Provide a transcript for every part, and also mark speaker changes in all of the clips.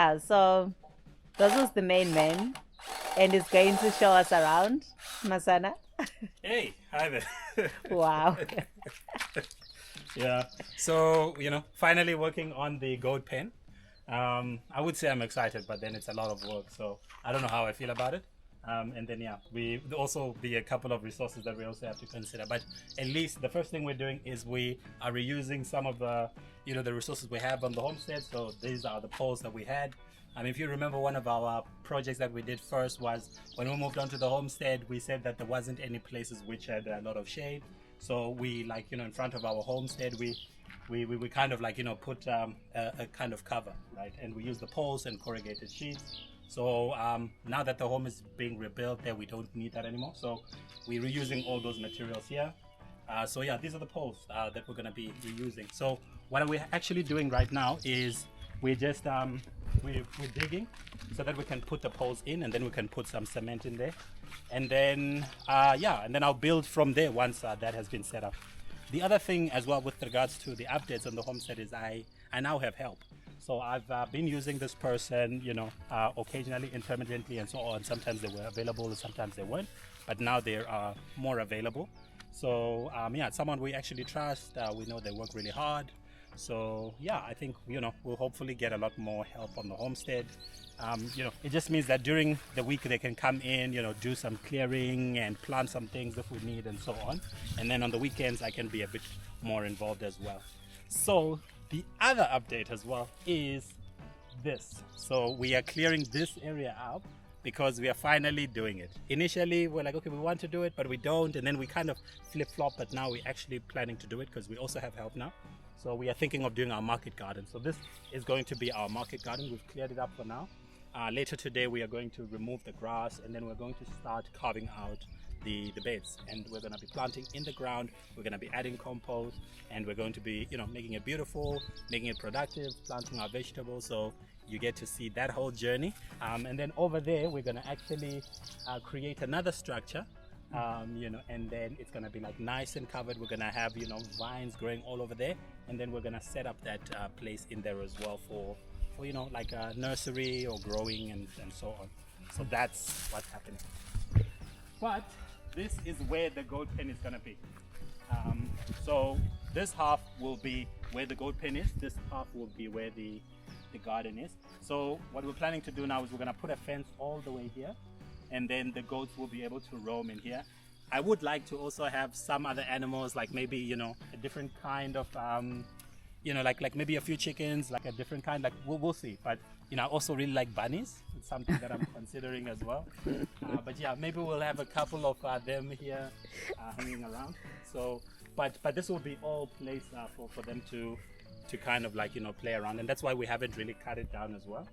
Speaker 1: Yeah, so this is the main man and he's going to show us around. Masana.
Speaker 2: Hey, hi there.
Speaker 1: Wow.
Speaker 2: Yeah. So, finally working on the goat pen. I would say I'm excited, but then it's a lot of work. So I don't know how I feel about it. And then, yeah, we also be a couple of resources that we also have to consider. But at least the first thing we're doing is we are reusing some of the resources we have on the homestead. So these are the poles that we had. If you remember, one of our projects that we did first was when we moved on to the homestead, we said that there wasn't any places which had a lot of shade. So we, like, in front of our homestead, we kind of, like, put a kind of cover, right? And we use the poles and corrugated sheets. So now that the home is being rebuilt there, we don't need that anymore. So we're reusing all those materials here. So yeah, these are the poles that we're going to be reusing. So what we're actually doing right now is we're just we're digging so that we can put the poles in, and then we can put some cement in there, and then and then I'll build from there once that has been set up. The other thing as well with regards to the updates on the homestead is I now have help. So I've been using this person, occasionally, intermittently, and so on. Sometimes they were available, and sometimes they weren't, but now they are more available. So someone we actually trust. We know they work really hard. So yeah, I think we'll hopefully get a lot more help on the homestead. It just means that during the week they can come in, do some clearing and plant some things if we need, and so on. And then on the weekends I can be a bit more involved as well. So the other update as well is this. So we are clearing this area out because we are finally doing it. Initially we're like, okay, we want to do it, but we don't, and then we kind of flip-flop, but now we're actually planning to do it because we also have help now. So we are thinking of doing our market garden. So this is going to be our market garden. We've cleared it up for now. Later today we are going to remove the grass, and then we're going to start carving out the beds, and we're going to be planting in the ground. We're going to be adding compost, and we're going to be making it beautiful, making it productive, planting our vegetables. So you get to see that whole journey, and then over there we're going to actually create another structure, and then it's going to be like nice and covered. We're going to have vines growing all over there, and then we're going to set up that place in there as well for like a nursery or growing and so on. So that's what's happening. But this is where the goat pen is going to be. So this half will be where the goat pen is. This half will be where the garden is. So what we're planning to do now is we're going to put a fence all the way here, and then the goats will be able to roam in here. I would like to also have some other animals, like maybe a different kind of like maybe a few chickens, like a different kind, like we'll see. But I also really like bunnies. It's something that I'm considering as well. But yeah, maybe we'll have a couple of them here hanging around. So but this will be all place for them to kind of like play around, and that's why we haven't really cut it down as well,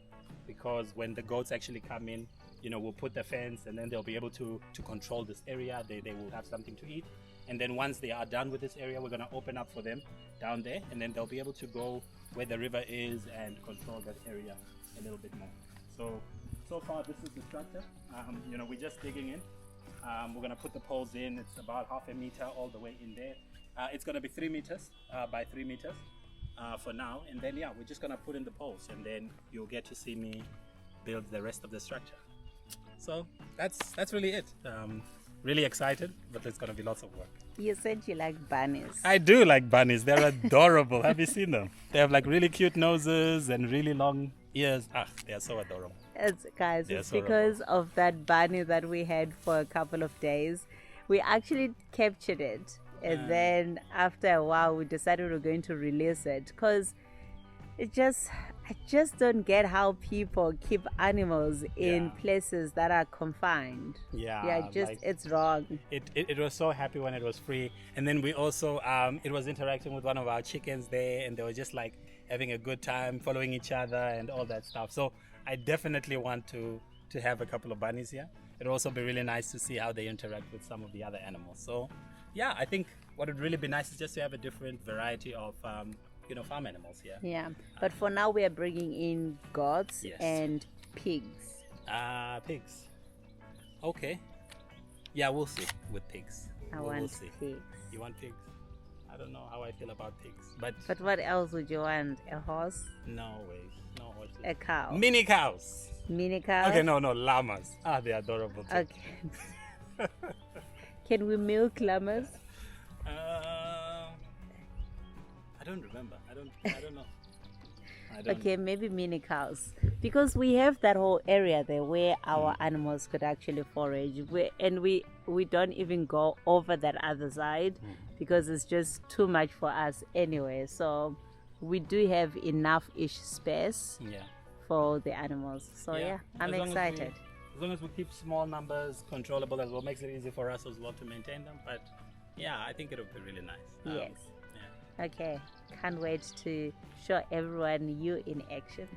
Speaker 2: because when the goats actually come in, we'll put the fence, and then they'll be able to control this area. They will have something to eat, and then once they are done with this area, we're going to open up for them down there, and then they'll be able to go where the river is and control that area a little bit more. So far this is the structure. We're just digging in. We're going to put the poles in. It's about half a meter all the way in there. It's going to be 3 meters by 3 meters for now, and then we're just going to put in the poles, and then you'll get to see me build the rest of the structure. So that's really it. Really excited, but there's gonna be lots of work.
Speaker 1: You said you like bunnies.
Speaker 2: I do like bunnies. They're adorable. Have you seen them? They have like really cute noses and really long ears. They are so adorable.
Speaker 1: It's because of that bunny that we had for a couple of days. We actually captured it, and then after a while we decided we were going to release it, because I just don't get how people keep animals in places that are confined. It's wrong.
Speaker 2: It was so happy when it was free, and then we also it was interacting with one of our chickens there, and they were just like having a good time, following each other and all that stuff. So I definitely want to have a couple of bunnies here. It'll also be really nice to see how they interact with some of the other animals. So yeah, I think what would really be nice is just to have a different variety of farm animals here.
Speaker 1: Yeah, but for now we are bringing in goats and pigs.
Speaker 2: Pigs. Okay. Yeah, we'll see with pigs.
Speaker 1: I want
Speaker 2: see.
Speaker 1: pigs.
Speaker 2: You want pigs? I don't know how I feel about pigs, but
Speaker 1: what else would you want? A horse?
Speaker 2: no way, no horses.
Speaker 1: A cow?
Speaker 2: Mini cows.
Speaker 1: Mini cows?
Speaker 2: Okay, no, llamas. They're adorable too.
Speaker 1: Okay. Can we milk llamas?
Speaker 2: I don't remember. I don't know.
Speaker 1: Okay, maybe mini cows, because we have that whole area there where our animals could actually forage, we don't even go over that other side because it's just too much for us anyway. So we do have enough-ish space for the animals. So yeah, I'm excited.
Speaker 2: As long as we keep small numbers controllable as well, makes it easy for us as well to maintain them. But yeah, I think it'll be really nice.
Speaker 1: Yes. Okay, can't wait to show everyone you in action.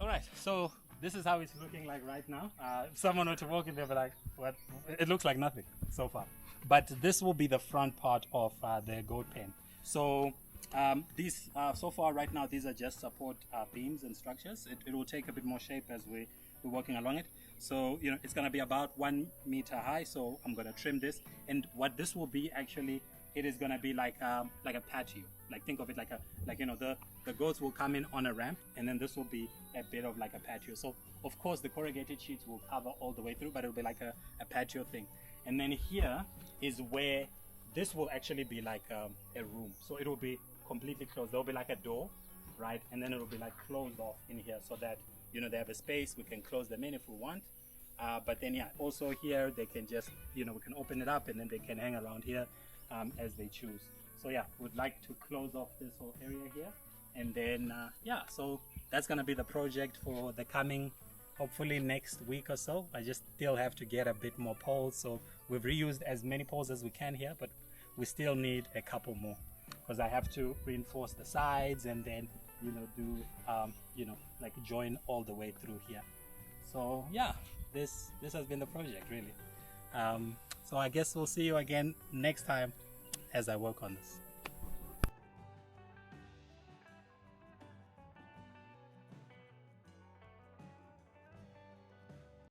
Speaker 2: All right, so this is how it's looking like right now. If someone were to walk in there, be like, what? It looks like nothing so far. But this will be the front part of the goat pen. So these, so far right now, these are just support beams and structures. It will take a bit more shape as we're working along it. So, you know, it's going to be about 1 meter high. So I'm going to trim this. And what this will be actually, it is going to be like a patio. Like, think of it like you know, the goats will come in on a ramp, and then this will be a bit of like a patio. So of course the corrugated sheets will cover all the way through, but it'll be like a patio thing. And then here is where this will actually be like a room. So it will be completely closed. There'll be like a door, right? And then it will be like closed off in here, so that, you know, they have a space. We can close them in if we want. But then, yeah, also here they can just, you know, we can open it up and then they can hang around here as they choose. So yeah, would like to close off this whole area here. And then, yeah, so that's going to be the project for the coming, hopefully next week or so. I just still have to get a bit more poles. So we've reused as many poles as we can here, but we still need a couple more, because I have to reinforce the sides and then, you know, do, you know, like join all the way through here. So yeah, this has been the project, really. So I guess we'll see you again next time as I work on this.